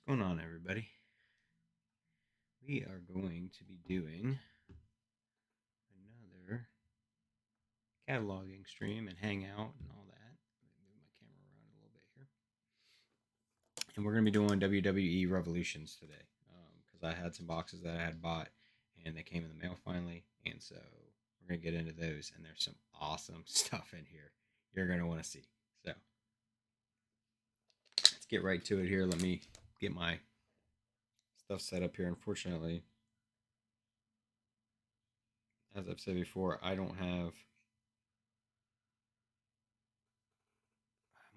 What's going on, everybody? We are going to be doing another cataloging stream and hangout and all that. Let me move my camera around a little bit here. And we're going to be doing WWE Revolutions today because I had some boxes that I had bought and they came in the mail finally. And so we're going to get into those. And there's some awesome stuff in here you're going to want to see. So let's get right to it here. Let me get my stuff set up here. Unfortunately, as I've said before, I don't have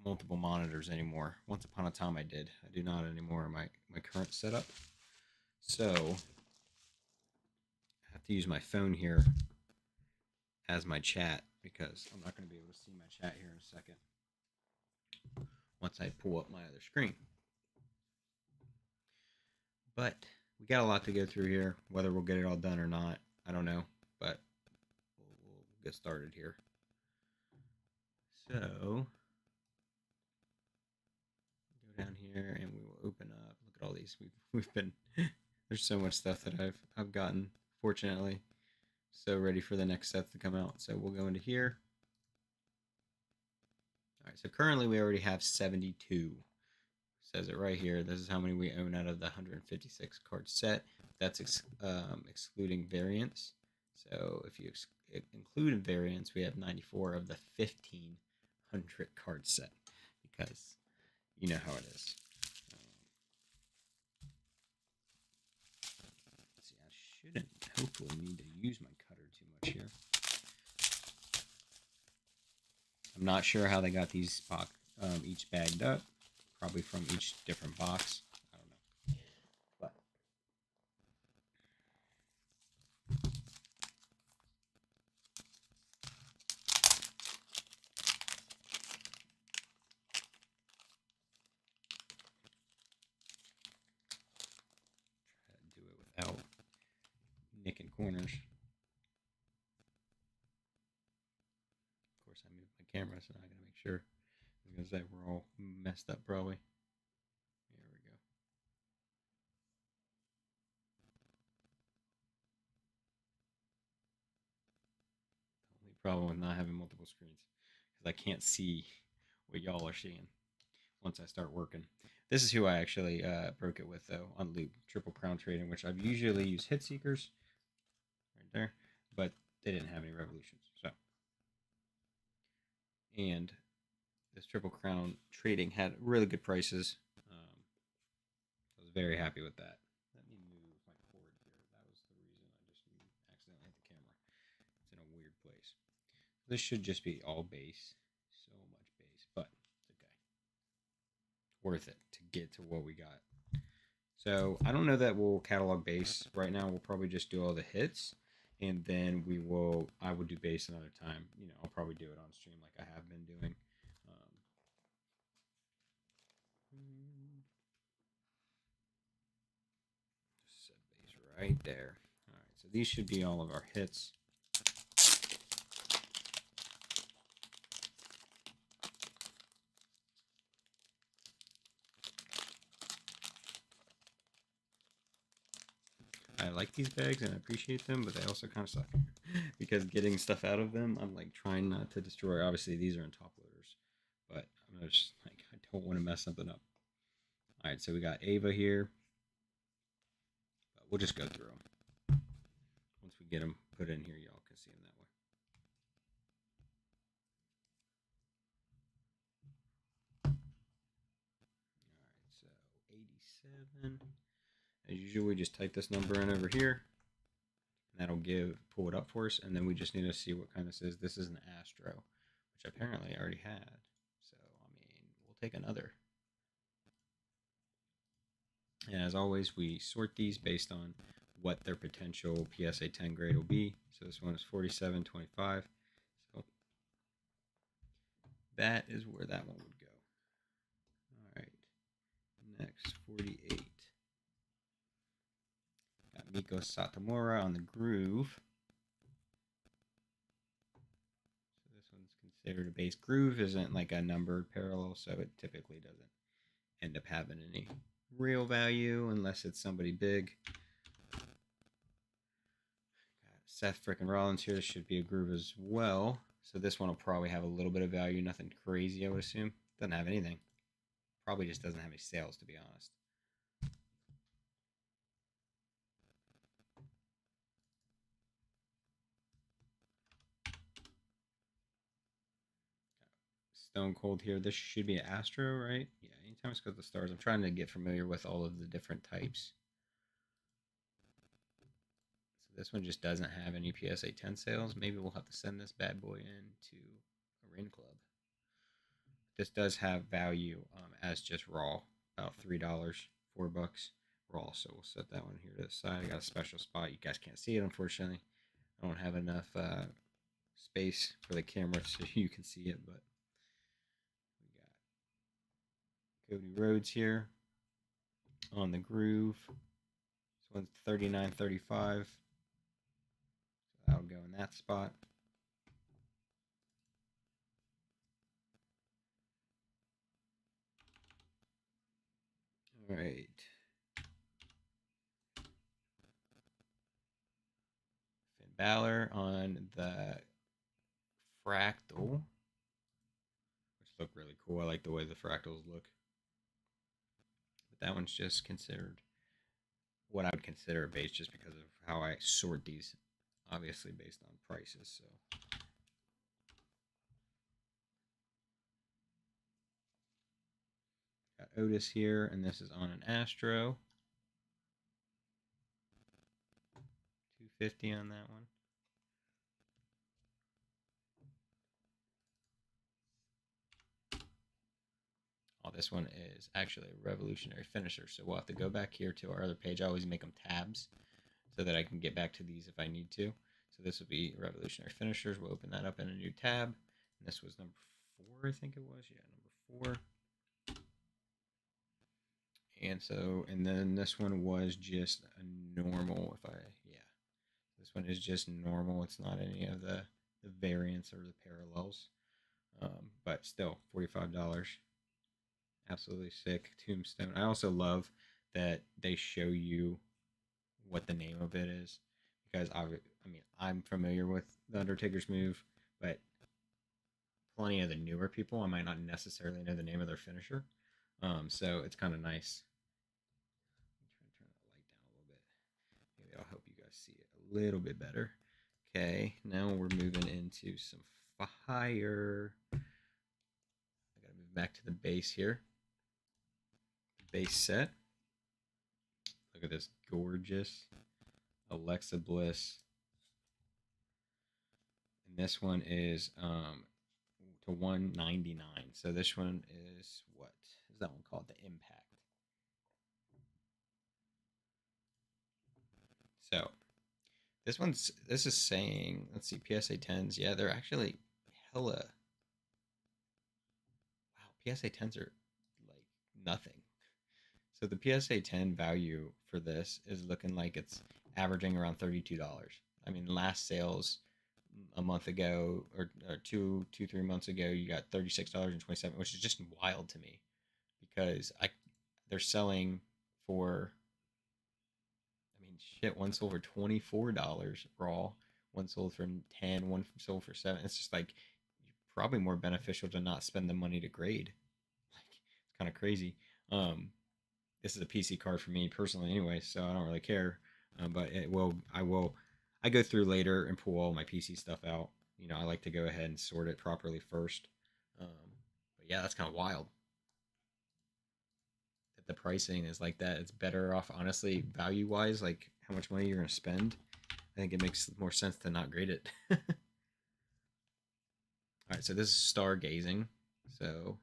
multiple monitors anymore. Once upon a time I did. I do not anymore in my current setup. So I have to use my phone here as my chat because I'm not going to be able to see my chat here in a second once I pull up my other screen. But we got a lot to go through here. Whether we'll get it all done or not, I don't know. But we'll get started here. So go down here and we will open up. Look at all these. We've been there's so much stuff that I've gotten, fortunately. So ready for the next sets to come out. So we'll go into here. All right, so currently we already have 72. Says it right here. This is how many we own out of the 156 card set. That's excluding variants. So if you include variants, we have 94 of the 1,500 card set because you know how it is. Let's see, I shouldn't hopefully need to use my cutter too much here. I'm not sure how they got these each bagged up. Probably from each different box. I don't know. But try to do it without nicking corners. Of course, I moved my camera, so now I gotta make sure. I was gonna say we're all messed up probably. There we go. The only problem with not having multiple screens is I can't see what y'all are seeing once I start working. This is who I actually broke it with though on loop, Triple Crown Trading, which I've usually used Hit Seekers right there, but they didn't have any Revolutions. So, and this Triple Crown Trading had really good prices. I was very happy with that. Let me move my cord here. That was the reason I just accidentally hit the camera. It's in a weird place. This should just be all base. So much base, but it's okay. Worth it to get to what we got. So I don't know that we'll catalog base right now. We'll probably just do all the hits, and then I will do base another time. You know, I'll probably do it on stream like I have been doing. Set base right there. All right, so these should be all of our hits. I like these bags and I appreciate them, but they also kind of suck because getting stuff out of them, I'm like trying not to destroy. Obviously, these are in top loaders, but I'm just like I don't want to mess something up. All right, so we got Ava here. But we'll just go through them. Once we get them put in here, y'all can see them that way. All right, so 87. As usual, we just type this number in over here. And that'll pull it up for us. And then we just need to see what kind this is. This is an Astro, which apparently I already had. So, I mean, we'll take another. And as always, we sort these based on what their potential PSA 10 grade will be. So this one is 47.25. So that is where that one would go. All right. Next, 48. Got Miko Satomura on the Groove. So this one's considered a base. Groove isn't like a numbered parallel, so it typically doesn't end up having any real value unless it's somebody big. Seth frickin' Rollins here. This should be a groove as well. So this one will probably have a little bit of value. Nothing crazy, I would assume. Doesn't have anything. Probably just doesn't have any sales, to be honest. Stone Cold here. This should be an Astro, right? Yeah, anytime it's got the stars. I'm trying to get familiar with all of the different types. So this one just doesn't have any PSA 10 sales. Maybe we'll have to send this bad boy in to a Rain Club. This does have value as just raw, about $3, $4 raw. So we'll set that one here to the side. I got a special spot. You guys can't see it, unfortunately. I don't have enough space for the camera so you can see it, but we got Cody Rhodes here on the groove. This one's $39.35. So that'll go in that spot. All right. Finn Balor on the fractal, which look really cool. I like the way the fractals look. But that one's just considered what I would consider a base just because of how I sort these, obviously based on prices. So got Otis here, and this is on an Astro. 250 on that one. Oh, this one is actually a revolutionary finisher. So we'll have to go back here to our other page. I always make them tabs so that I can get back to these if I need to. So this will be revolutionary finishers. We'll open that up in a new tab. And this was number 4, I think it was. Yeah, number 4. And so, and then this one was just a normal, this one is just normal. It's not any of the variants or the parallels. But still, $45. Absolutely sick. Tombstone. I also love that they show you what the name of it is, because I'm familiar with the Undertaker's move, but plenty of the newer people, I might not necessarily know the name of their finisher. So it's kind of nice. I'm trying to turn the light down a little bit. Maybe I'll help you guys see it a little bit better. Okay, now we're moving into some fire. I gotta move back to the base here. Base set. Look at this gorgeous Alexa Bliss. And this one is to $199. So this one is, what is that one called? The Impact. So this is saying, let's see, PSA 10s. Yeah, they're actually hella. Wow, PSA 10s are like nothing. So the PSA 10 value for this is looking like it's averaging around $32. I mean, last sales a month ago or 3 months ago, you got $36.27, which is just wild to me because they're selling for, I mean, shit, one sold for $24 raw, one sold for 10, one sold for 7. It's just like probably more beneficial to not spend the money to grade. Like, it's kind of crazy. This is a PC card for me personally anyway, so I don't really care. But I go through later and pull all my PC stuff out. You know, I like to go ahead and sort it properly first. But yeah, that's kind of wild that the pricing is like that. It's better off, honestly, value wise, like how much money you're going to spend. I think it makes more sense to not grade it. All right, so this is stargazing. So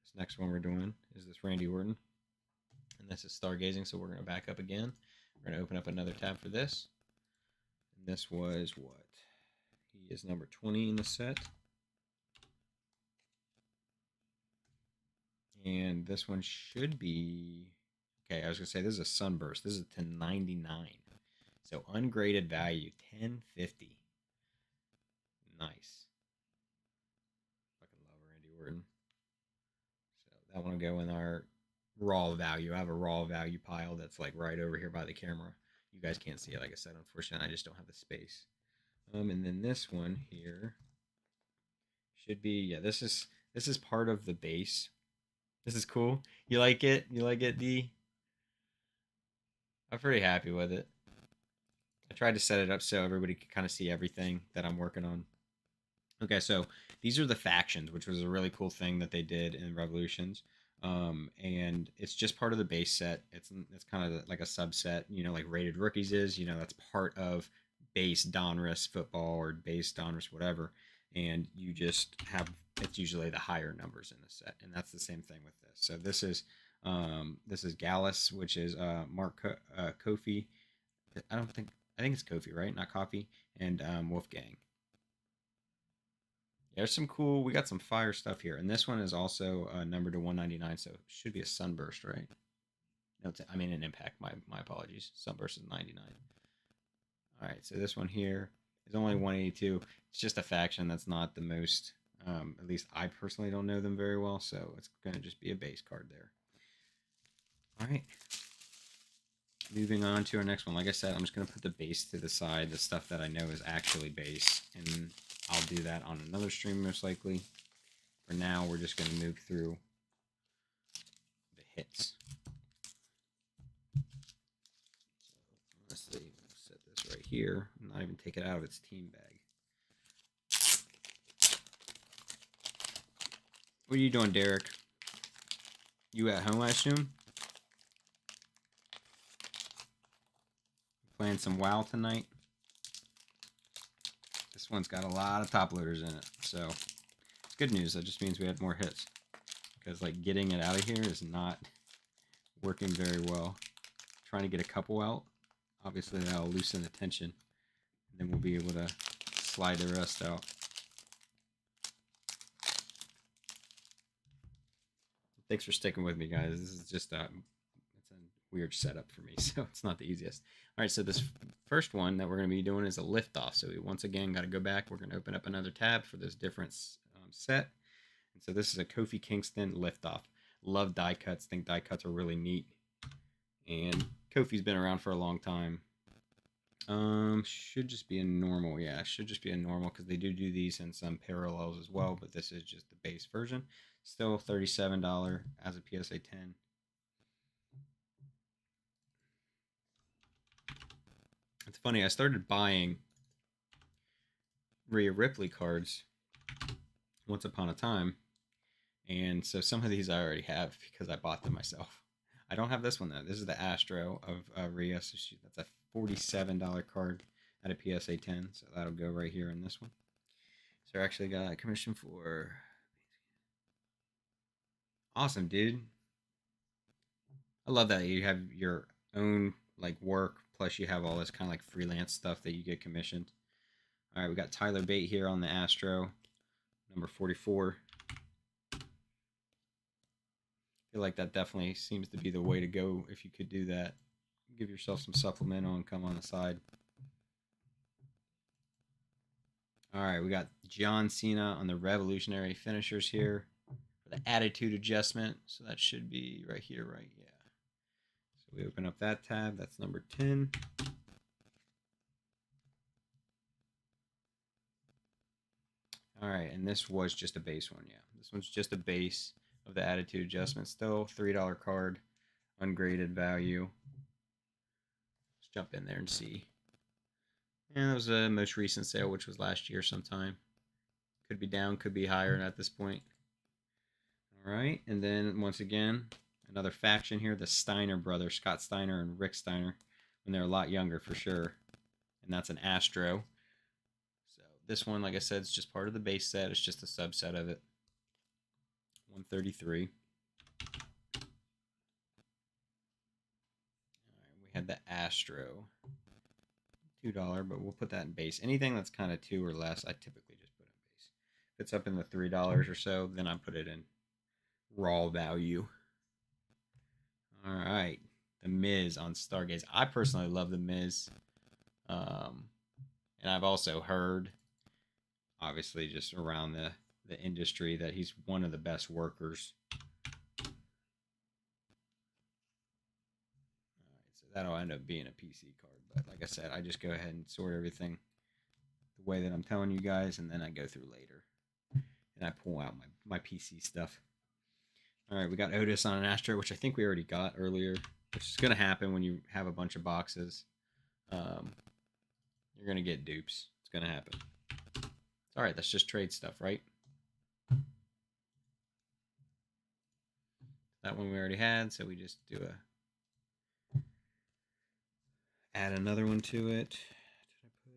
this next one we're doing is this Randy Orton. And this is stargazing, so we're going to back up again. We're going to open up another tab for this. And this was what? He is number 20 in the set. And this one should be... Okay, I was going to say this is a Sunburst. This is a 1099. So ungraded value, 1050. Nice. Fucking love Randy Orton. So that one will go in our raw value. I have a raw value pile that's like right over here by the camera. You guys can't see it, like I said. Unfortunately, I just don't have the space. And then this one here should be, yeah. This is part of the base. This is cool. You like it? You like it, D? I'm pretty happy with it. I tried to set it up so everybody could kind of see everything that I'm working on. Okay, so these are the factions, which was a really cool thing that they did in Revolutions. And it's just part of the base set. It's kind of like a subset, like Rated Rookies is. That's part of base Donruss football or base Donruss whatever. And you just have it's usually the higher numbers in the set, and that's the same thing with this. So this is Gallus, which is Mark Kofi. I think it's Kofi, right? Not Coffee, and Wolfgang. There's some cool. We got some fire stuff here, and this one is also numbered to 199, so it should be a sunburst, right? No, I mean an impact. My apologies. Sunburst is 99. All right, so this one here is only 182. It's just a faction that's not the most. At least I personally don't know them very well, so it's gonna just be a base card there. All right. Moving on to our next one. Like I said, I'm just gonna put the base to the side. The stuff that I know is actually base, and I'll do that on another stream most likely. For now, we're just going to move through the hits. So let's see, set this right here. Not even take it out of its team bag. What are you doing, Derek? You at home, I assume? Playing some WoW tonight? This one's got a lot of top loaders in it, so it's good news. That just means we had more hits, because like getting it out of here is not working very well. Trying to get a couple out, obviously that'll loosen the tension, and then we'll be able to slide the rest out. Thanks for sticking with me, guys. This is just it's a weird setup for me, so it's not the easiest. All right, so this first one that we're going to be doing is a liftoff. So we once again got to go back. We're going to open up another tab for this different set. And so this is a Kofi Kingston liftoff. Love die cuts. Think die cuts are really neat. And Kofi's been around for a long time. Should just be a normal. Yeah, should just be a normal, because they do these in some parallels as well, but this is just the base version. Still $37 as a PSA 10. It's funny, I started buying Rhea Ripley cards once upon a time, and so some of these I already have because I bought them myself. I don't have this one though. This is the Astro of Rhea, so that's a $47 card at a PSA 10, so that'll go right here in this one. So I actually got a commission for... Awesome, dude. I love that you have your own like work, plus you have all this kind of like freelance stuff that you get commissioned. All right, we got Tyler Bate here on the Astro, number 44. I feel like that definitely seems to be the way to go if you could do that. Give yourself some supplemental and come on the side. All right, we got John Cena on the Revolutionary Finishers here for the Attitude Adjustment. So that should be right here, right? Yeah. So we open up that tab. That's number 10. All right, and this was just a base one, yeah. This one's just a base of the Attitude Adjustment. Still $3 card, ungraded value. Let's jump in there and see. And that was the most recent sale, which was last year sometime. Could be down, could be higher at this point. All right, and then once again, another faction here, the Steiner brothers, Scott Steiner and Rick Steiner, when they're a lot younger for sure. And that's an Astro. So this one, like I said, is just part of the base set. It's just a subset of it. 133. All right, we had the Astro. $2, but we'll put that in base. Anything that's kind of 2 or less, I typically just put in base. If it's up in the $3 or so, then I put it in raw value. All right, the Miz on Stargaze. I personally love the Miz, and I've also heard, obviously, just around the industry, that he's one of the best workers. that'll end up being a PC card. But like I said, I just go ahead and sort everything the way that I'm telling you guys, and then I go through later and I pull out my PC stuff. All right, we got Otis on an Astro, which I think we already got earlier, which is going to happen when you have a bunch of boxes. You're going to get dupes. It's going to happen. All right, that's just trade stuff, right? That one we already had, so we just do add another one to it. Did I put?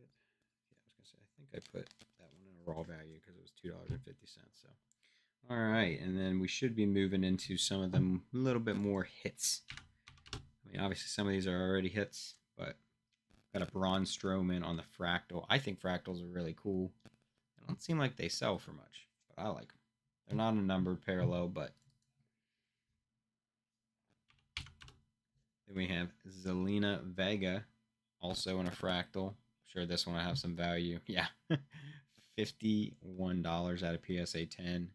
Yeah, I was gonna say I think I put that one in a raw value because it was $2.50. So, all right, and then we should be moving into some of them a little bit more hits. I mean, obviously some of these are already hits, but got a Braun Strowman on the fractal. I think fractals are really cool. They don't seem like they sell for much, but I like them. They're not a numbered parallel, but then we have Zelina Vega, also in a fractal. I'm sure this one will have some value. Yeah. $51 out of PSA 10.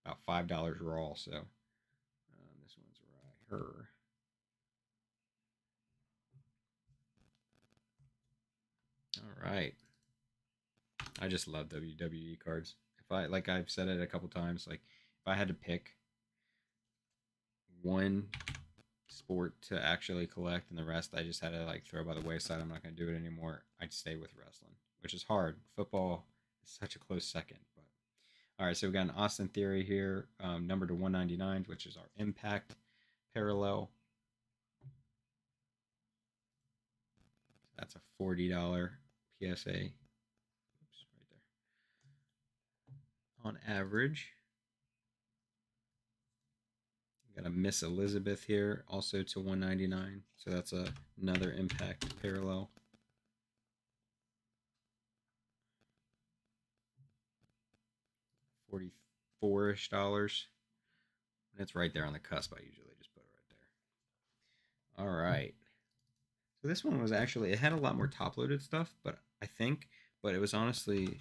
About $5 raw, so this one's right here. All right. I just love WWE cards. If I, like I've said it a couple times, like if I had to pick one sport to actually collect and the rest I just had to like throw by the wayside, I'm not going to do it anymore, I'd stay with wrestling, which is hard. Football is such a close second. But all right, so we got an Austin Theory here, number to 199, which is our Impact parallel. That's a $40 PSA. Oops, right there. On average. Got a Miss Elizabeth here, also to 199. So that's another Impact parallel. $44-ish. And it's right there on the cusp. I usually just put it right there. All right. So this one was actually, it had a lot more top-loaded stuff, but it was honestly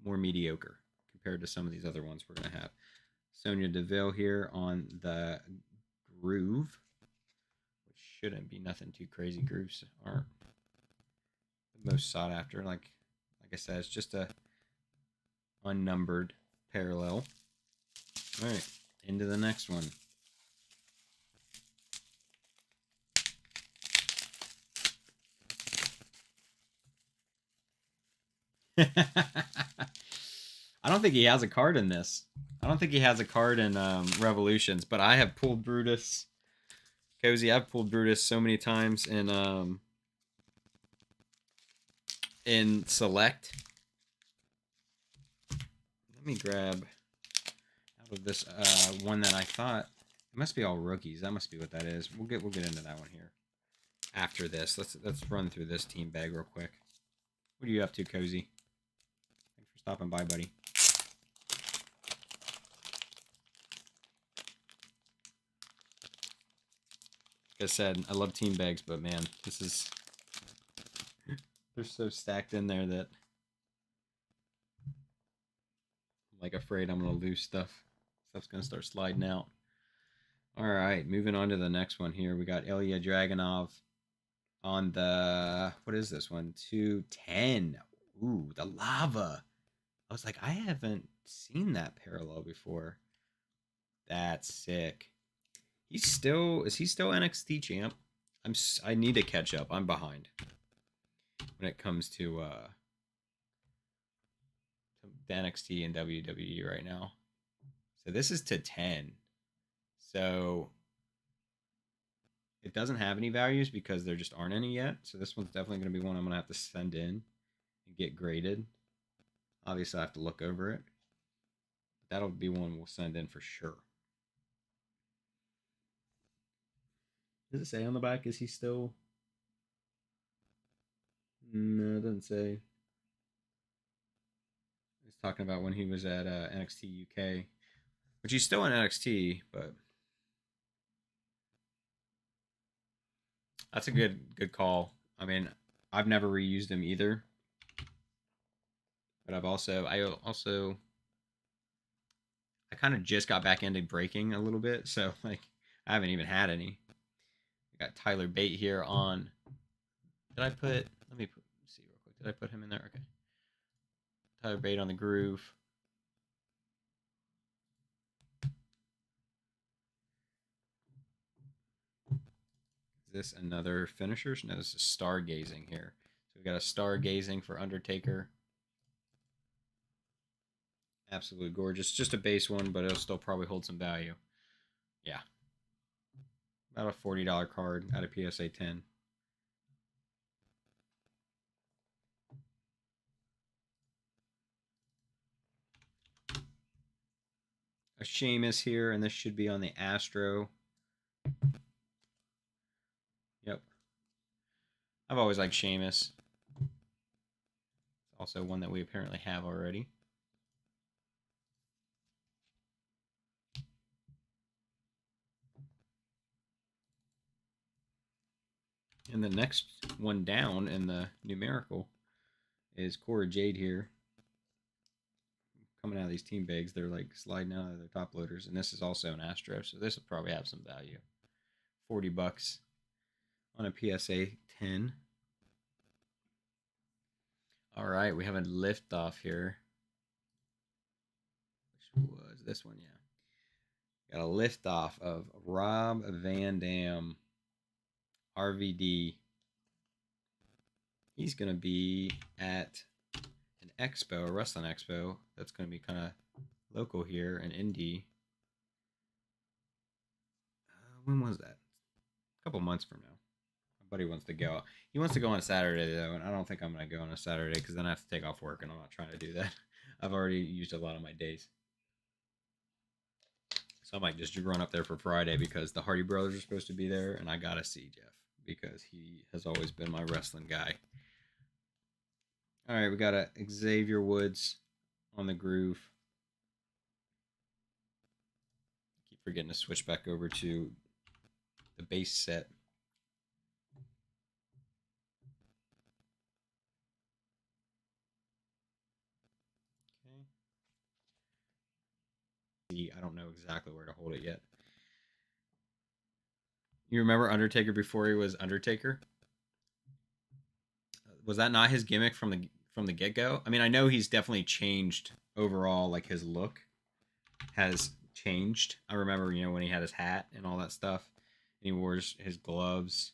more mediocre compared to some of these other ones we're going to have. Sonya Deville here on the Groove, which shouldn't be nothing too crazy. Grooves aren't the most sought after. Like I said, it's just a unnumbered parallel. All right, into the next one. I don't think he has a card in this. I don't think he has a card in Revolutions, but I have pulled Brutus. Cozy, I've pulled Brutus so many times in Select. Let me grab out of this one that I thought it must be all rookies. That must be what that is. We'll get into that one here after this. Let's run through this team bag real quick. What are you up to, Cozy? Thanks for stopping by, buddy. Like I said, I love team bags, but man, they're so stacked in there that I'm like afraid I'm gonna lose stuff. Stuff's gonna start sliding out. All right, moving on to the next one here. We got Ilya Dragunov on the, what is this one? 210. Ooh, the lava. I was like, I haven't seen that parallel before. That's sick. Is he still NXT champ? I need to catch up. I'm behind when it comes to the NXT and WWE right now. So this is to 10. So it doesn't have any values because there just aren't any yet. So this one's definitely going to be one I'm going to have to send in and get graded. Obviously, I have to look over it. But that'll be one we'll send in for sure. Does it say on the back? Is he still? No, it doesn't say. It's talking about when he was at NXT UK, which he's still in NXT, but that's a good call. I mean, I've never reused him either, but I kind of just got back into breaking a little bit, so like I haven't even had any. We got Tyler Bate here on. Did I put? Let me see real quick. Did I put him in there? Okay. Tyler Bate on the groove. Is this another finishers? No, this is stargazing here. So we got a stargazing for Undertaker. Absolutely gorgeous. Just a base one, but it'll still probably hold some value. Yeah. About a $40 card out of PSA 10. A Sheamus here, and this should be on the Astro. Yep. I've always liked Sheamus. Also one that we apparently have already. And the next one down in the numerical is Cora Jade here. Coming out of these team bags, they're like sliding out of their top loaders. And this is also an Astro, so this will probably have some value. $40 on a PSA 10. All right, we have a liftoff here. Which was this one, yeah. Got a liftoff of Rob Van Dam, RVD. He's going to be at an expo, a wrestling expo. That's going to be kind of local here in Indy. When was that? A couple months from now. My buddy wants to go. He wants to go on a Saturday, though, and I don't think I'm going to go on a Saturday because then I have to take off work, and I'm not trying to do that. I've already used a lot of my days. So I might just run up there for Friday because the Hardy Brothers are supposed to be there, and I got to see Jeff because he has always been my wrestling guy. All right, we got a Xavier Woods on the groove. Keep forgetting to switch back over to the base set. Okay. I don't know exactly where to hold it yet. You remember Undertaker before he was Undertaker? Was that not his gimmick from the get-go? I mean, I know he's definitely changed overall, like his look has changed. I remember, when he had his hat and all that stuff, and he wore his gloves,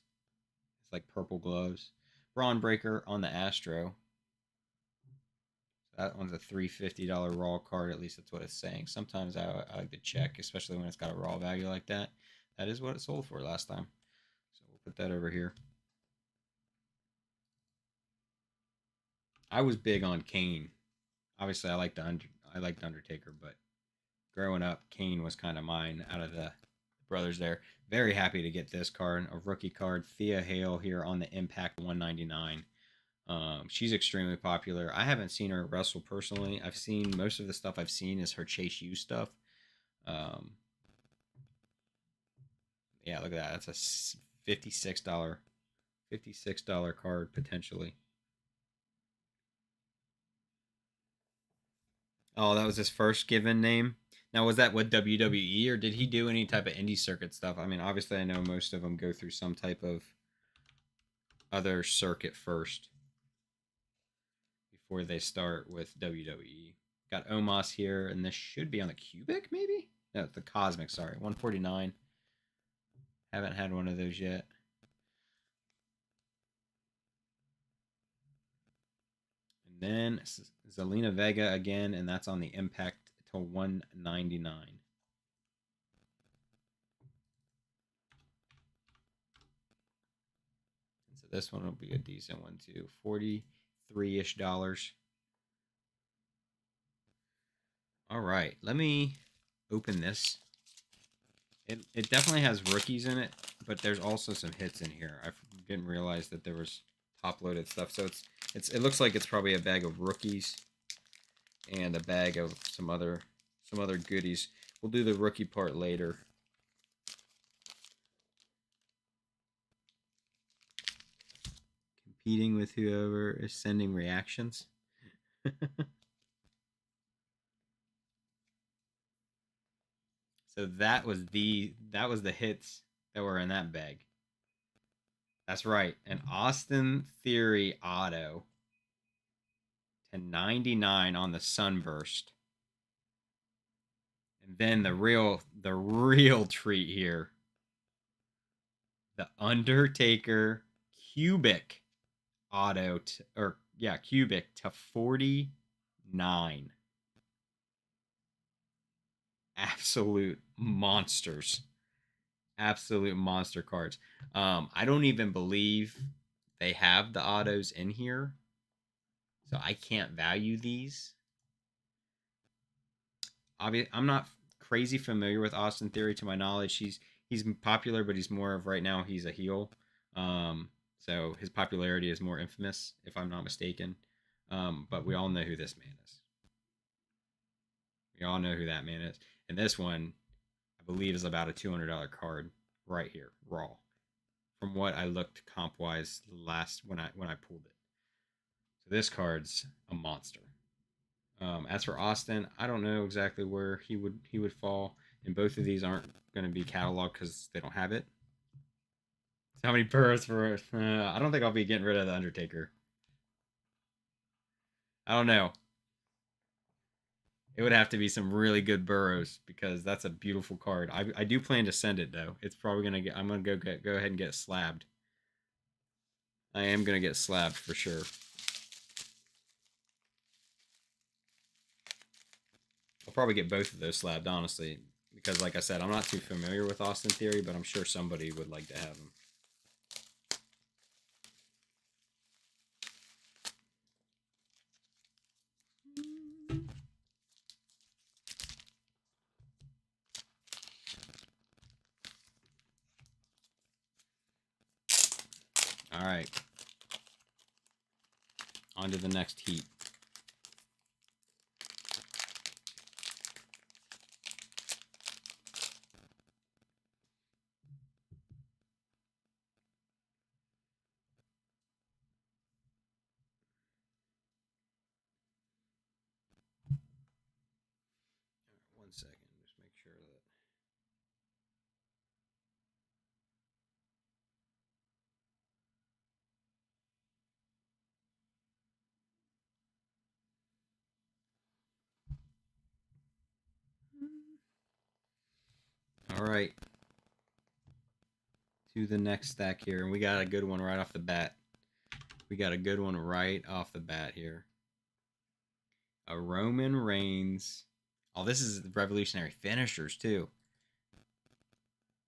his like purple gloves. Braun Breaker on the Astro. That one's a $350 raw card. At least that's what it's saying. Sometimes I like to check, especially when it's got a raw value like that. That is what it sold for last time. So we'll put that over here. I was big on Kane. Obviously, I liked Undertaker, but growing up, Kane was kind of mine out of the brothers there. Very happy to get this card, a rookie card, Thea Hale here on the Impact 199. She's extremely popular. I haven't seen her wrestle personally. I've seen most of the stuff I've seen is her Chase U stuff. Yeah, look at that. That's a $56 card potentially. Oh, that was his first given name. Now, was that with WWE or did he do any type of indie circuit stuff? I mean, obviously, I know most of them go through some type of other circuit first before they start with WWE. Got Omos here, and this should be on the Cubic, maybe? No, the Cosmic, sorry. 149. Haven't had one of those yet. And then Zelina Vega again, and that's on the Impact to 199. And so this one will be a decent one too. $43-ish. All right, let me open this. It definitely has rookies in it, but there's also some hits in here. I didn't realize that there was top-loaded stuff. So it looks like it's probably a bag of rookies and a bag of some other goodies. We'll do the rookie part later. Competing with whoever is sending reactions. So that was the hits that were in that bag. That's right. An Austin Theory auto to 99 on the Sunburst. And then the real treat here. The Undertaker Cubic auto Cubic to 49. Absolute monsters. Absolute monster cards. I don't even believe they have the autos in here, so I can't value these. I'm not crazy familiar with Austin Theory. To my knowledge, he's popular, but he's more of right now he's a heel. So his popularity is more infamous, if I'm not mistaken. But we all know who this man is. We all know who that man is. And this one, I believe, is about a $200 card right here, raw. From what I looked comp wise last when I pulled it. So this card's a monster. As for Austin, I don't know exactly where he would fall, and both of these aren't going to be cataloged because they don't have it. So how many burrows for? I don't think I'll be getting rid of the Undertaker. I don't know. It would have to be some really good burrows because that's a beautiful card. I do plan to send it though. It's probably gonna get. I'm gonna go ahead and get slabbed. I am gonna get slabbed for sure. I'll probably get both of those slabbed, honestly, because like I said, I'm not too familiar with Austin Theory, but I'm sure somebody would like to have him. All right. On to the next heat. One second, just make sure that. All right. To the next stack here, and we got a good one right off the bat. We got a good one right off the bat here. A Roman Reigns. Oh, this is revolutionary finishers too.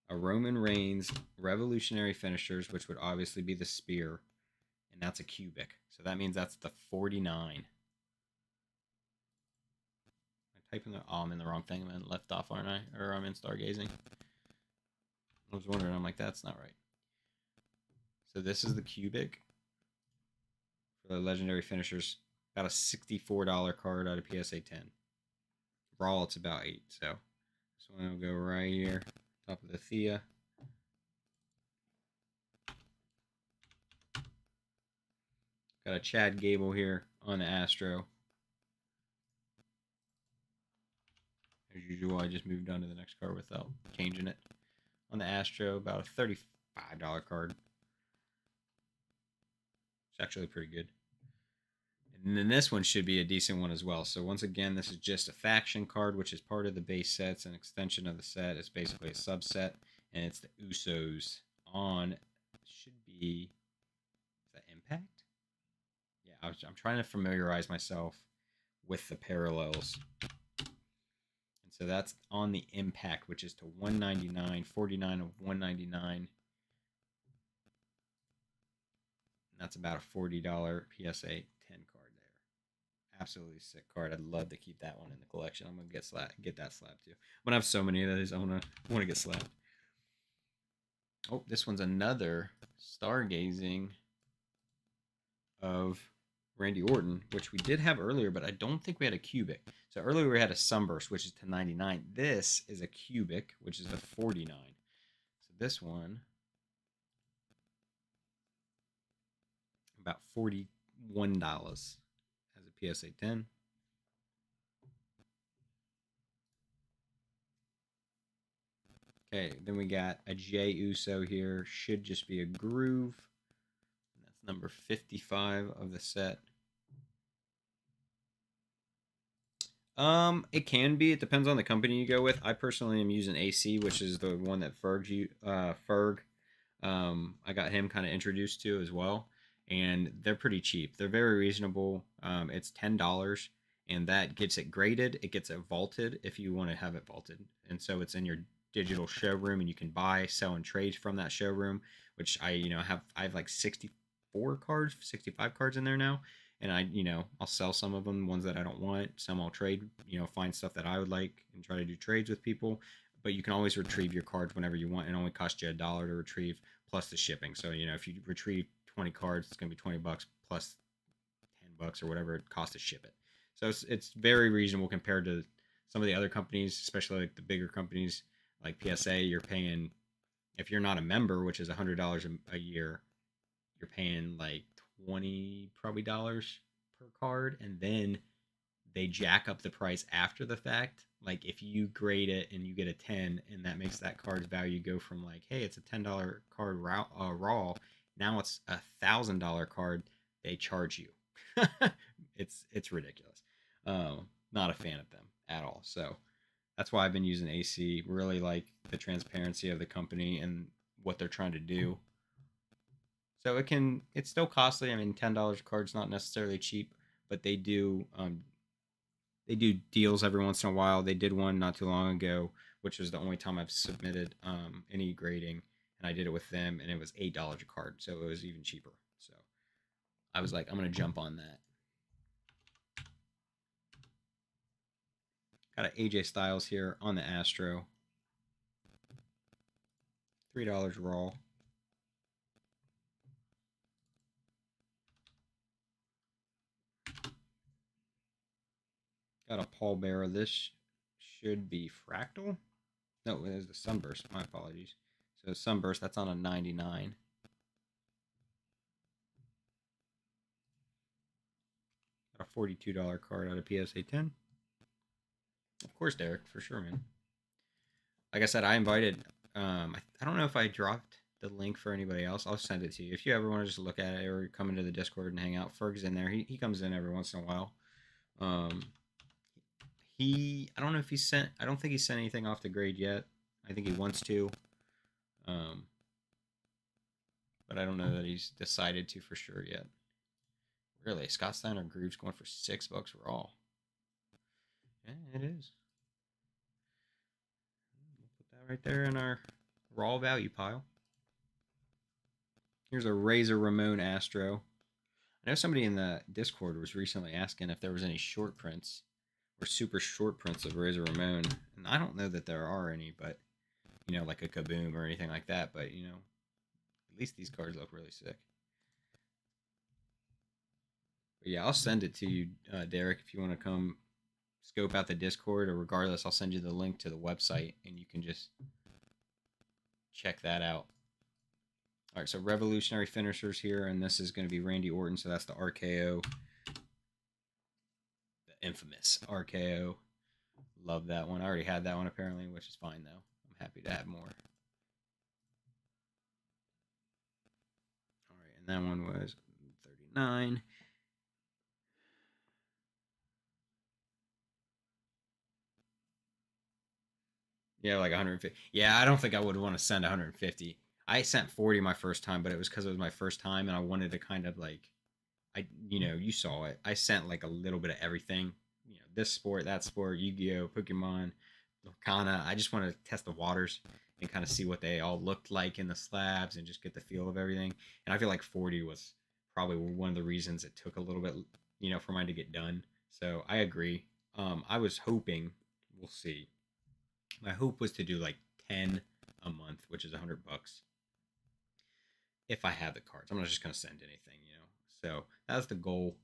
A Roman Reigns revolutionary finishers, which would obviously be the spear, and that's a cubic. So that means that's the 49. I type in the I'm in the wrong thing. I'm in left off, aren't I? Or I'm in stargazing. I was wondering. I'm like, that's not right. So this is the cubic for the legendary finishers. About a $64 card out of PSA 10. Raw, it's about 8. So this one will go right here, top of the Thea. Got a Chad Gable here on the Astro. As usual, I just moved on to the next card without changing it. On the Astro, about a $35 card. It's actually pretty good. And then this one should be a decent one as well. So once again, this is just a faction card, which is part of the base set. It's an extension of the set. It's basically a subset, and it's the Usos on. Should be. Is that Impact? Yeah, I'm trying to familiarize myself with the parallels. And so that's on the Impact, which is to 199, 49 of 199. That's about a $40 PSA 10 card there. Absolutely sick card. I'd love to keep that one in the collection. I'm gonna get that slab too. I'm gonna have so many of those. I wanna get slabbed. Oh, this one's another stargazing of Randy Orton, which we did have earlier, but I don't think we had a cubic. So earlier we had a Sunburst, which is to 99. This is a cubic, which is a 49. So this one about $41 as a PSA 10. Okay, then we got a Jey Uso here. Should just be a groove. It's number 55 of the set. It can be. It depends on the company you go with. I personally am using AC, which is the one that Ferg. I got him kind of introduced to as well, and they're pretty cheap. They're very reasonable. It's $10, and that gets it graded. It gets it vaulted if you want to have it vaulted, and so it's in your digital showroom, and you can buy, sell, and trade from that showroom. Which I have like 64 cards, 65 cards in there now, and I'll sell some of them, ones that I don't want. Some I'll trade. Find stuff that I would like and try to do trades with people. But you can always retrieve your cards whenever you want. It only costs you $1 to retrieve plus the shipping. So if you retrieve 20 cards, it's gonna be $20 plus $10 or whatever it costs to ship it. So it's very reasonable compared to some of the other companies, especially like the bigger companies like PSA. You're paying, if you're not a member, which is $100 a year, you're paying like 20 probably dollars per card, and then they jack up the price after the fact. Like if you grade it and you get a 10, and that makes that card's value go from like, hey, it's a $10 card raw, now it's $1,000 card. They charge you. It's ridiculous. Not a fan of them at all. So that's why I've been using AC. Really like the transparency of the company and what they're trying to do. So it's still costly. I mean, $10 a card's not necessarily cheap, but they do deals every once in a while. They did one not too long ago, which was the only time I've submitted any grading, and I did it with them, and it was $8 a card, so it was even cheaper. So I was like, I'm gonna jump on that. Got an AJ Styles here on the Astro, $3 raw. Got a Paul Bearer. This should be Fractal. No, it is the Sunburst. My apologies. So Sunburst, that's on a 99. Got a $42 card out of PSA 10. Of course, Derek, for sure, man. Like I said, I invited. I don't know if I dropped the link for anybody else. I'll send it to you if you ever want to just look at it or come into the Discord and hang out. Ferg's in there. He comes in every once in a while. I don't know if he sent. I don't think he sent anything off the grade yet. I think he wants to. But I don't know that he's decided to for sure yet. Really, Scott Steiner Groove's going for $6 raw. Yeah, it is. We'll put that right there in our raw value pile. Here's a Razor Ramon Astro. I know somebody in the Discord was recently asking if there was any short prints or super short prints of Razor Ramon, and I don't know that there are any, but like a Kaboom or anything like that. But at least these cards look really sick. But yeah, I'll send it to you, Derek, if you want to come scope out the Discord, or regardless, I'll send you the link to the website and you can just check that out. All right, so Revolutionary Finishers here, and this is going to be Randy Orton, so that's the RKO. The infamous RKO. Love that one. I already had that one apparently, which is fine though. I'm happy to add more. All right, and that one was 39. Yeah, like 150. Yeah, I don't think I would want to send 150. I sent 40 my first time, but it was because it was my first time, and I wanted to kind of like, you saw it. I sent like a little bit of everything. This sport, that sport, Yu-Gi-Oh, Pokemon, Lorcana. I just wanted to test the waters and kind of see what they all looked like in the slabs and just get the feel of everything. And I feel like 40 was probably one of the reasons it took a little bit, for mine to get done. So I agree. I was hoping, we'll see. My hope was to do like 10 a month, which is $100 if I have the cards. I'm not just going to send anything, So that's the goal.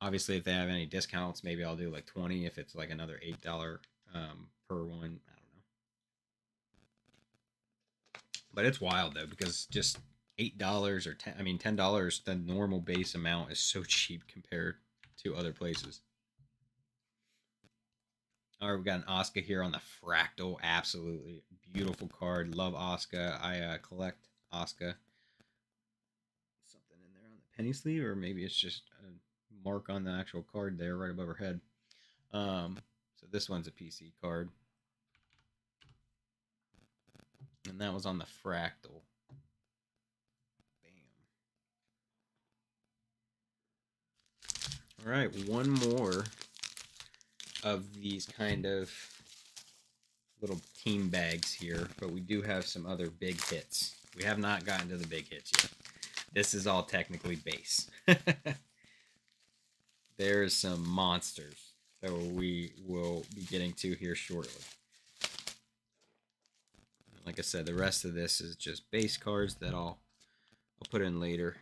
Obviously, if they have any discounts, maybe I'll do like 20 if it's like another $8 per one. I don't know. But it's wild though, because just $8 or $10, the normal base amount is so cheap compared to other places. All right, we got an Oscar here on the Fractal. Absolutely beautiful card. Love Oscar. I collect Oscar. Something in there. penny sleeve, or maybe it's just a mark on the actual card there right above her head. So this one's a PC card. And that was on the fractal. Bam. All right, one more of these kind of little team bags here, but we do have some other big hits. We have not gotten to the big hits yet. This is all technically base. There's some monsters that we will be getting to here shortly. Like I said, the rest of this is just base cards that I'll put in later.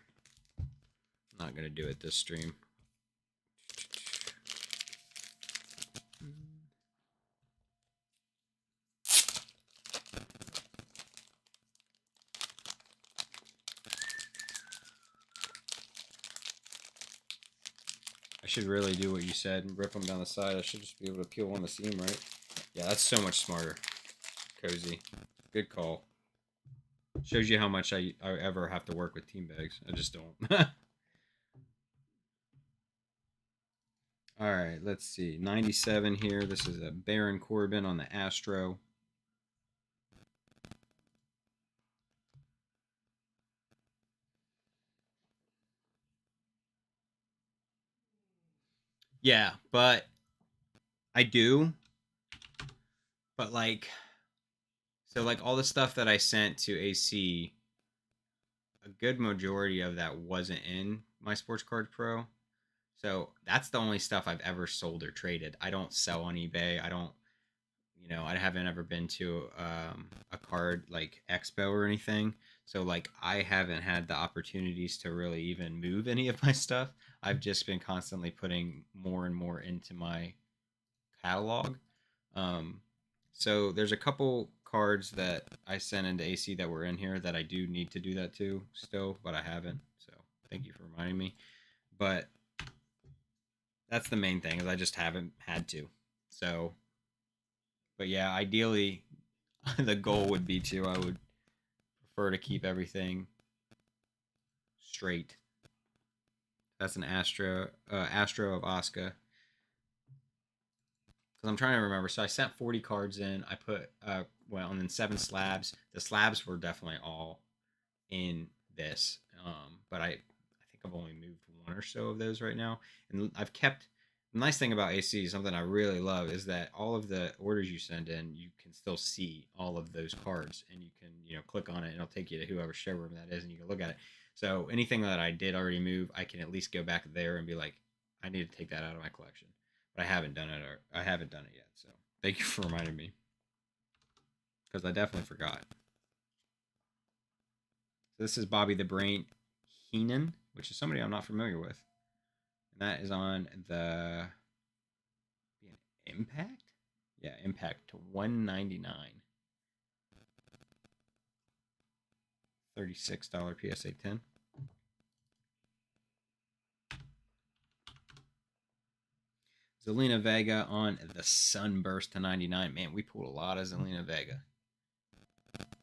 I'm not going to do it this stream. I should really do what you said and rip them down the side. I should just be able to peel one the seam, right? Yeah, that's so much smarter. Cozy. Good call. Shows you how much I ever have to work with team bags. I just don't. All right, let's see. 97 here. This is a Baron Corbin on the Astro. Yeah, but I do. But like, so like all the stuff that I sent to AC, a good majority of that wasn't in my Sports Card Pro. So that's the only stuff I've ever sold or traded. I don't sell on eBay. I don't, I haven't ever been to a card like expo or anything. So like I haven't had the opportunities to really even move any of my stuff. I've just been constantly putting more and more into my catalog. So there's a couple cards that I sent into AC that were in here that I do need to do that to still, but I haven't. So thank you for reminding me. But that's the main thing, is I just haven't had to. So, but yeah, ideally, the goal would be I would prefer to keep everything straight. That's an Astro of Asuka. Because I'm trying to remember. So I sent 40 cards in. I put, and then 7 slabs. The slabs were definitely all in this. But I think I've only moved one or so of those right now. And I've kept, the nice thing about AC, something I really love, is that all of the orders you send in, you can still see all of those cards. And you can, click on it and it'll take you to whoever showroom that is and you can look at it. So anything that I did already move, I can at least go back there and be like, I need to take that out of my collection. But I haven't done it, yet. So thank you for reminding me, because I definitely forgot. So this is Bobby the Brain Heenan, which is somebody I'm not familiar with, and that is on the Impact. Yeah, Impact to 199. $36 PSA 10. Zelina Vega on the Sunburst to 99. Man, we pulled a lot of Zelina Vega.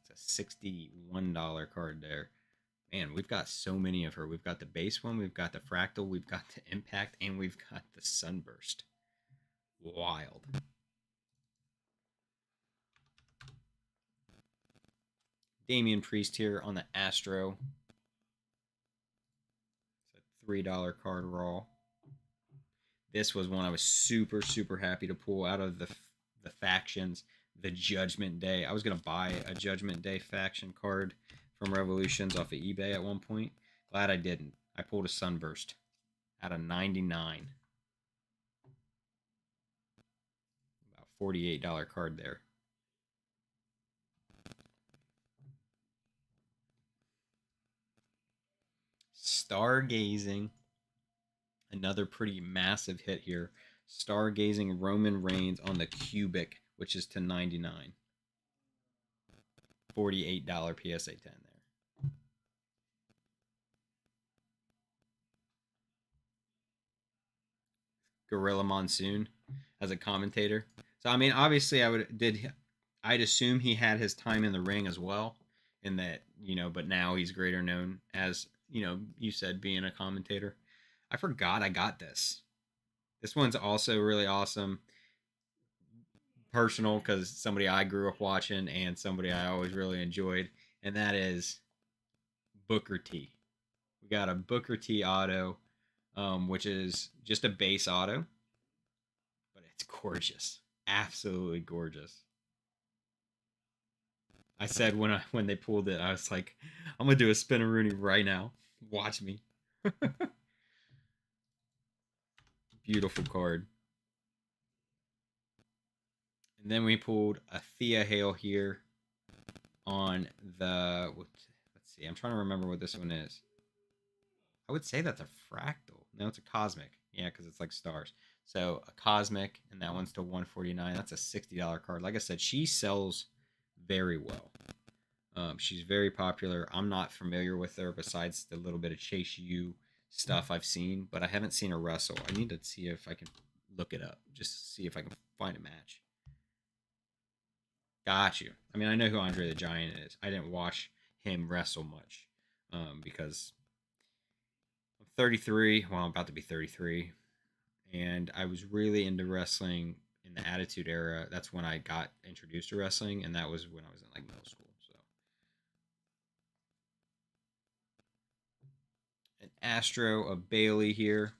It's a $61 card there. Man, we've got so many of her. We've got the base one, we've got the Fractal, we've got the Impact, and we've got the Sunburst. Wild. Damian Priest here on the Astro. It's a $3 card raw. This was one I was super, super happy to pull out of the factions. The Judgment Day. I was going to buy a Judgment Day faction card from Revolutions off of eBay at one point. Glad I didn't. I pulled a Sunburst out of 99. About $48 card there. Stargazing. Another pretty massive hit here. Stargazing Roman Reigns on the Cubic, which is to 99. $48 PSA 10 there. Gorilla Monsoon as a commentator. So I mean, obviously I'd assume he had his time in the ring as well, in that, but now he's greater known as, you said being a commentator. I forgot I got this. This one's also really awesome. Personal because somebody I grew up watching and somebody I always really enjoyed, and that is Booker T. We got a Booker T auto, which is just a base auto, but it's gorgeous, absolutely gorgeous. I said when they pulled it, I was like, I'm gonna do a spinaroonie right now. Watch me. Beautiful card. And then we pulled a Thea Hale here on the. Let's see. I'm trying to remember what this one is. I would say that's a fractal. No, it's a cosmic. Yeah, because it's like stars. So a cosmic, and that one's to 149. That's a $60 card. Like I said, she sells very well. She's very popular. I'm not familiar with her besides the little bit of Chase U stuff I've seen, but I haven't seen her wrestle. I need to see if I can look it up, just see if I can find a match. Got you. I mean, I know who Andre the Giant is. I didn't watch him wrestle much because I'm 33. Well, I'm about to be 33. And I was really into wrestling in the Attitude Era. That's when I got introduced to wrestling, and that was when I was in like middle school. So, an Astro of Bailey here.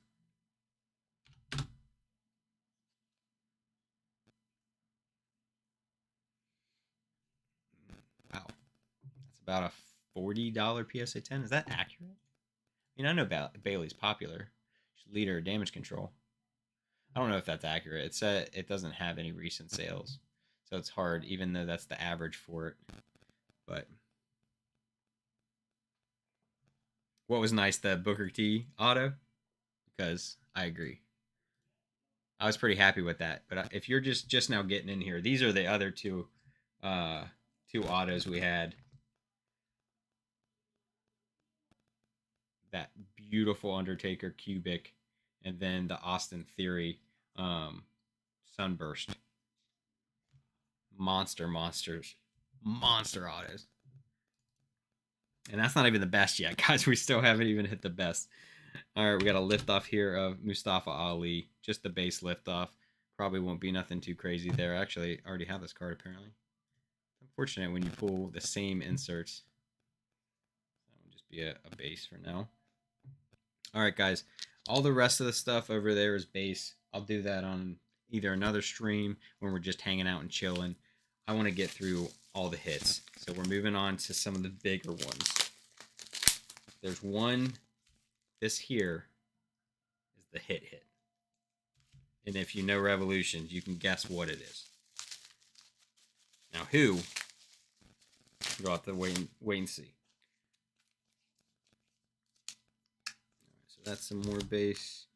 Wow, that's about a $40 PSA 10. Is that accurate? I mean, I know Bailey's popular. She's leader of damage control. I don't know if that's accurate. It said it doesn't have any recent sales, so it's hard, even though that's the average for it. But what was nice, the Booker T auto, because I agree. I was pretty happy with that. But if you're just now getting in here, these are the other uh, two autos we had. That beautiful Undertaker cubic, and then the Austin Theory Sunburst. Monster autos. And that's not even the best yet, guys. We still haven't even hit the best. All right, we got a lift off here of Mustafa Ali. Just the base lift off. Probably won't be nothing too crazy there. Actually, I already have this card apparently. Unfortunate when you pull the same inserts. That would just be a base for now. All right, guys. All the rest of the stuff over there is base. I'll do that on either another stream when we're just hanging out and chilling. I want to get through all the hits. So we're moving on to some of the bigger ones. There's one. This here is the hit. And if you know Revolutions, you can guess what it is. Now, who? You'll have to wait and see. All right, so that's some more base.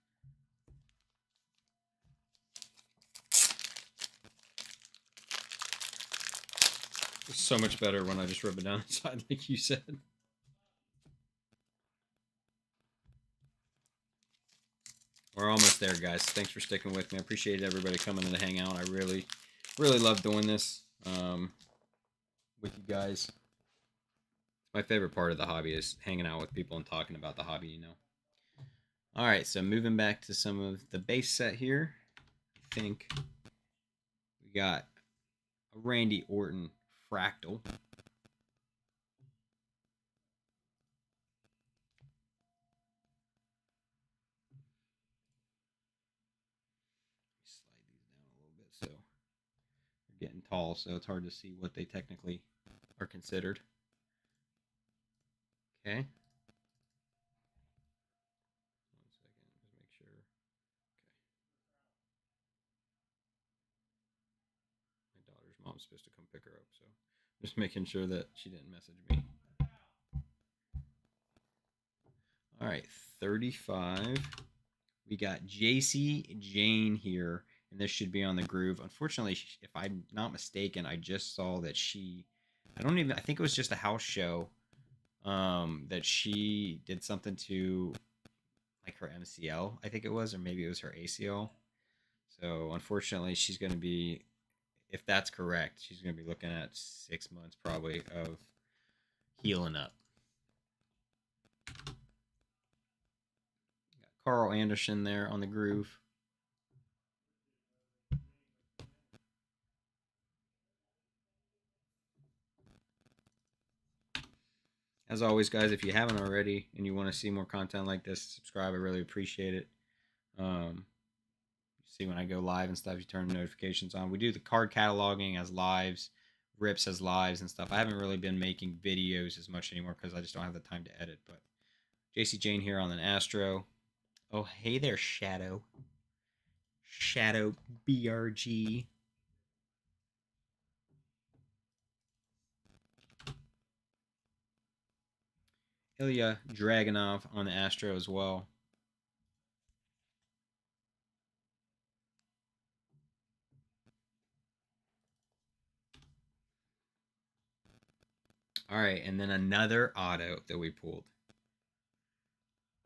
It's so much better when I just rub it down inside, like you said. We're almost there, guys. Thanks for sticking with me. I appreciate everybody coming in to hang out. I really love doing this with you guys. My favorite part of the hobby is hanging out with people and talking about the hobby, you know. All right, so moving back to some of the base set here. I think we got a Randy Orton fractal. Slide these down a little bit so they're getting tall, so it's hard to see what they technically are considered. Okay. 1 second, just make sure. Okay. My daughter's mom's supposed to come pick her up, so just making sure that she didn't message me. All right, 35. We got JC Jane here, and this should be on the groove. Unfortunately, if I'm not mistaken, I just saw that I think it was just a house show that she did something to like her MCL, I think it was, or maybe it was her ACL. So unfortunately, she's going to be, if that's correct, she's going to be looking at 6 months probably of healing up. Carl Anderson there on the groove. As always, guys, if you haven't already and you want to see more content like this, subscribe. I really appreciate it. See when I go live and stuff, you turn the notifications on. We do the card cataloging as lives, rips as lives and stuff. I haven't really been making videos as much anymore because I just don't have the time to edit. But JC Jane here on an Astro. Oh, hey there, Shadow. Shadow BRG. Ilya Dragunov on the Astro as well. All right, and then another auto that we pulled.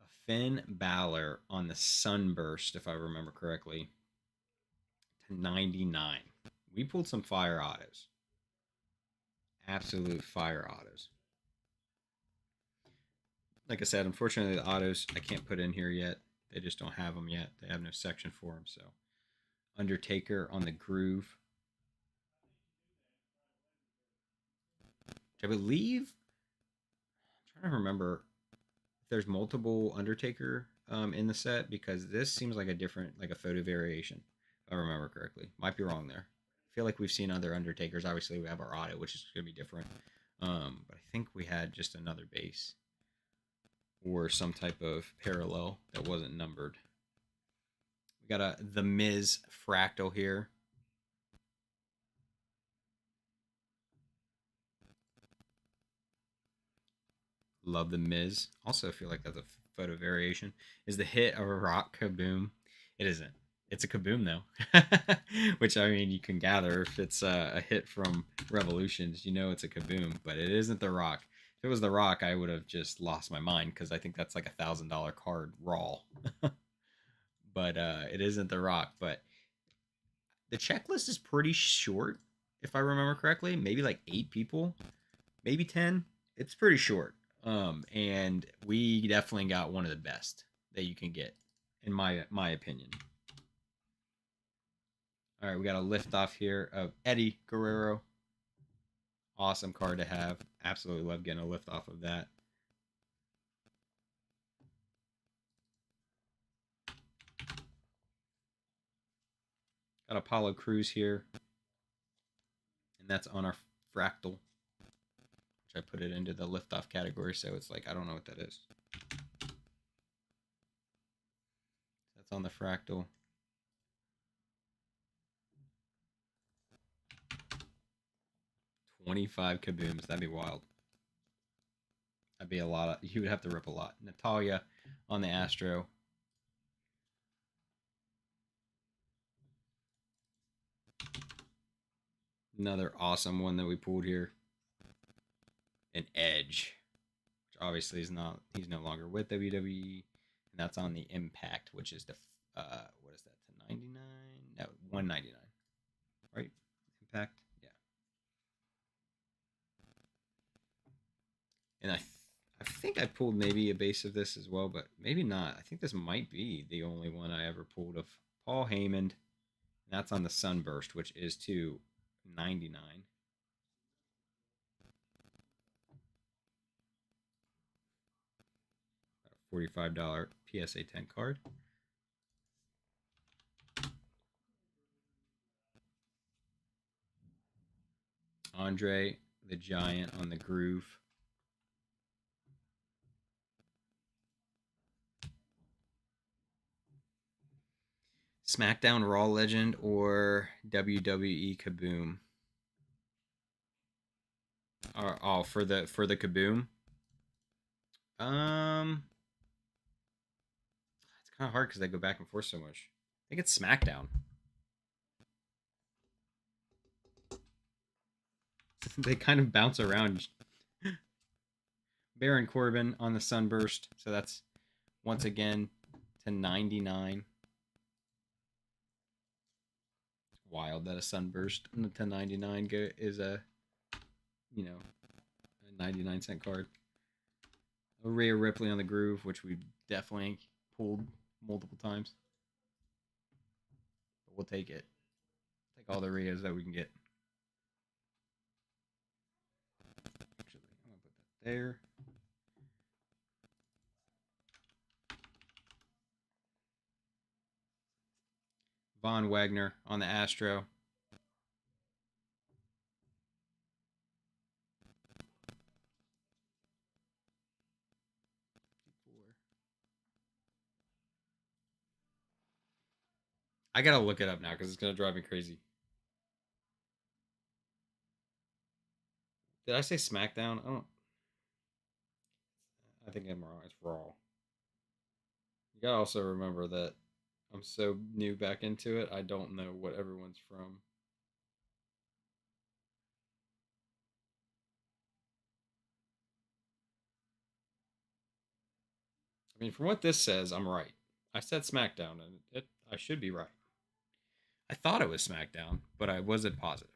A Finn Balor on the Sunburst, if I remember correctly, to 99. We pulled some fire autos. Absolute fire autos. Like I said, unfortunately, the autos I can't put in here yet. They just don't have them yet. They have no section for them. So, Undertaker on the groove. Which I believe, I'm trying to remember if there's multiple Undertaker in the set, because this seems like a different, like a photo variation, if I remember correctly. Might be wrong there. I feel like we've seen other Undertakers. Obviously, we have our auto, which is going to be different. But I think we had just another base or some type of parallel that wasn't numbered. We got a The Miz fractal here. Love The Miz. Also feel like that's a photo variation. Is the hit a rock kaboom? It isn't. It's a kaboom though. Which, I mean, you can gather if it's a hit from Revolutions, you know it's a kaboom, but it isn't the rock. If it was the rock, I would have just lost my mind because I think that's like $1,000 card raw. But it isn't the rock. But the checklist is pretty short, if I remember correctly. Maybe like 8 people, maybe 10. It's pretty short. And we definitely got one of the best that you can get, in my opinion. All right, we got a lift off here of Eddie Guerrero. Awesome card to have. Absolutely love getting a lift off of that. Got Apollo Crews here. And that's on our fractal, which I put it into the lift off category, so it's like, I don't know what that is. That's on the fractal. $25 kabooms. That'd be wild. That'd be a lot of, you would have to rip a lot. Natalia on the Astro. Another awesome one that we pulled here. An Edge, which obviously is not, he's no longer with WWE, and that's on the Impact, which is the what is that, to 99? No, 199, right? Impact, yeah. And I think I pulled maybe a base of this as well, but maybe not. I think this might be the only one I ever pulled of Paul Heyman. And that's on the Sunburst, which is to 99. $45 PSA 10 card. Andre the Giant on the groove. SmackDown Raw Legend or WWE Kaboom? Oh, for the Kaboom. It's kind of hard because they go back and forth so much. I think it's SmackDown. They kind of bounce around. Baron Corbin on the Sunburst, so that's once again to 99. It's wild that a Sunburst to 99 is a, you know, a 99-cent card. Rhea Ripley on the groove, which we definitely pulled multiple times. But we'll take it. Take all the Rios that we can get. Actually, I'm gonna put that there. Von Wagner on the Astro. I gotta look it up now because it's gonna drive me crazy. Did I say SmackDown? I don't. I think I'm wrong. It's Raw. You gotta also remember that I'm so new back into it. I don't know what everyone's from. I mean, from what this says, I'm right. I said SmackDown, and I should be right. I thought it was SmackDown, but I wasn't positive.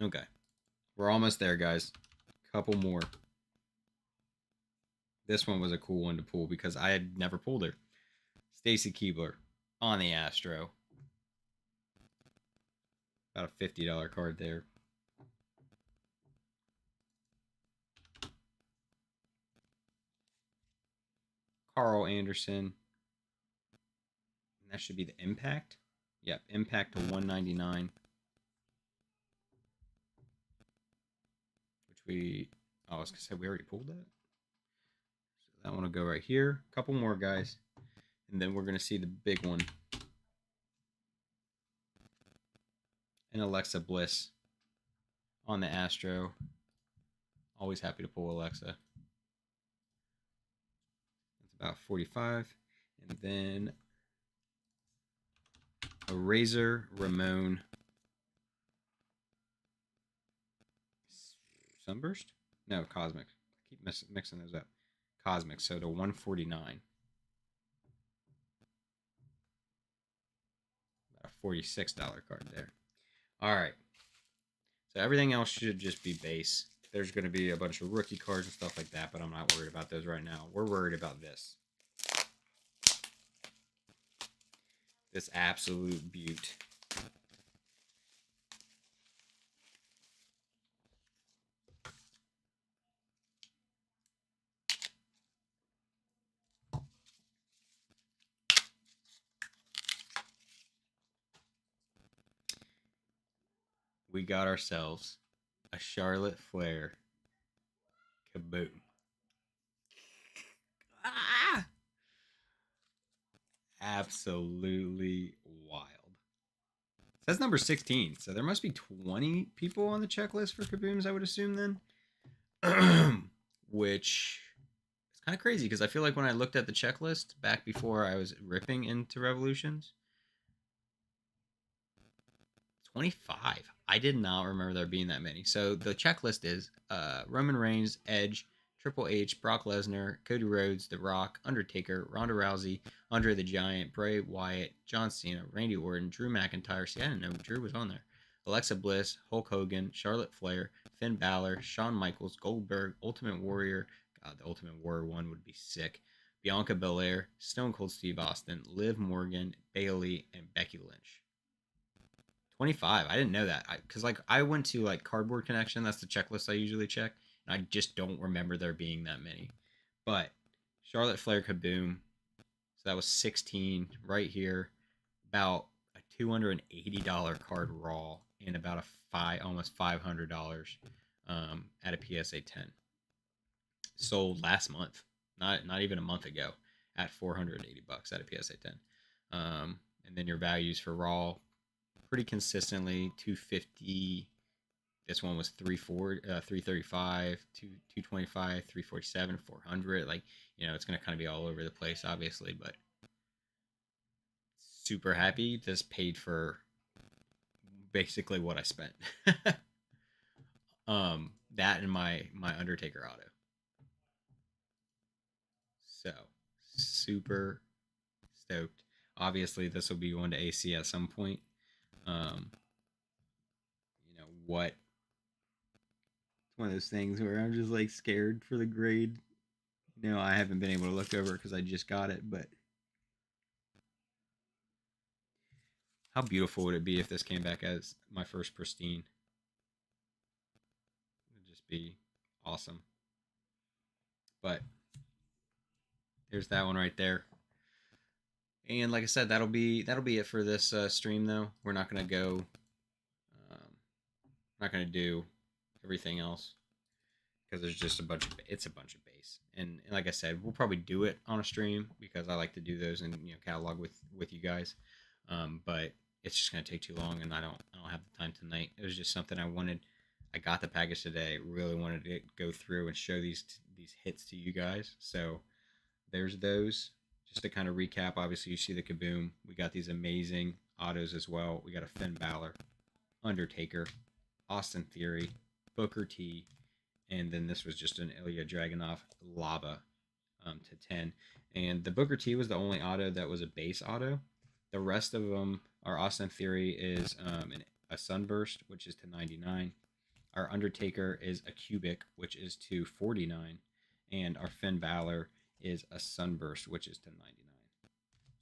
Okay, we're almost there, guys. Couple more. This one was a cool one to pull because I had never pulled her. Stacy Keibler on the Astro. About a $50 card there. Carl Anderson. That should be the Impact. Yep, Impact to 199. Which I was gonna say we already pulled that. So that one will go right here. A couple more guys. And then we're gonna see the big one. And Alexa Bliss on the Astro. Always happy to pull Alexa. That's about 45. And then a Razor Ramon Sunburst? No, Cosmic. I keep mixing those up. Cosmic, so to 149. About a $46 card there. All right. So everything else should just be base. There's going to be a bunch of rookie cards and stuff like that, but I'm not worried about those right now. We're worried about this. This absolute beaut. We got ourselves a Charlotte Flair Kaboom. Ah! Absolutely wild. It says number 16, so there must be 20 people on the checklist for Kabooms, I would assume then. Which is kind of crazy because I feel like when I looked at the checklist back before I was ripping into Revolutions, 25. I did not remember there being that many. So the checklist is Roman Reigns, Edge, Triple H, Brock Lesnar, Cody Rhodes, The Rock, Undertaker, Ronda Rousey, Andre the Giant, Bray Wyatt, John Cena, Randy Orton, Drew McIntyre. See, I didn't know Drew was on there. Alexa Bliss, Hulk Hogan, Charlotte Flair, Finn Balor, Shawn Michaels, Goldberg, Ultimate Warrior. God, the Ultimate Warrior one would be sick. Bianca Belair, Stone Cold Steve Austin, Liv Morgan, Bayley, and Becky Lynch. 25. I didn't know that. Because I went to like Cardboard Connection. That's the checklist I usually check. And I just don't remember there being that many. But Charlotte Flair Kaboom. So that was 16 right here. About a $280 card raw and about almost $500 at a PSA 10. Sold last month. Not even a month ago at $480 at a PSA 10. And then your values for raw pretty consistently 250. This one was 335, 225, 347, 400. Like, it's going to kind of be all over the place, obviously, but super happy. This paid for basically what I spent. That and my Undertaker auto. So super stoked. Obviously, this will be going to AC at some point. What one of those things where I'm just like scared for the grade. I haven't been able to look over because I just got it, but how beautiful would it be if this came back as my first pristine? It would just be awesome. But there's that one right there. And like I said, that'll be it for this stream. Though we're not gonna go, not gonna do everything else because there's just it's a bunch of base. And like I said, we'll probably do it on a stream because I like to do those and catalog with you guys. But it's just gonna take too long, and I don't have the time tonight. It was just something I wanted. I got the package today. Really wanted to go through and show these hits to you guys. So there's those. Just to kind of recap, obviously you see the Kaboom. We got these amazing autos as well. We got a Finn Balor, Undertaker, Austin Theory, Booker T, and then this was just an Ilya Dragunov Lava to 10. And the Booker T was the only auto that was a base auto. The rest of them, our Austin Theory is a Sunburst, which is to 99. Our Undertaker is a Cubic, which is to 49. And our Finn Balor is a Sunburst, which is to 99.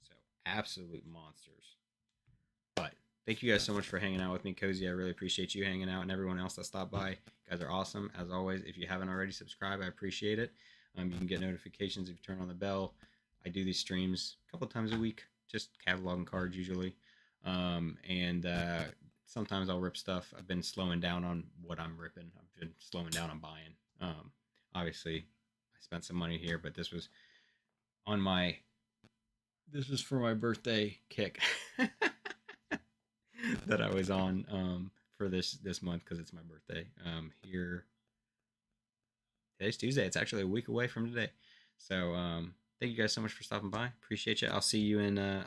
So absolute monsters. But thank you guys so much for hanging out with me, Cozy. I really appreciate you hanging out, and everyone else that stopped by. You guys are awesome. As always, if you haven't already subscribed, I appreciate it. You can get notifications if you turn on the bell. I do these streams a couple times a week, just cataloging cards usually. And sometimes I'll rip stuff. I've been slowing down on what I'm ripping. I've been slowing down on buying. Obviously, spent some money here, but this was for my birthday kick that I was on for this month because it's my birthday. Here today's Tuesday. It's actually a week away from today. So thank you guys so much for stopping by. Appreciate you. I'll see you in the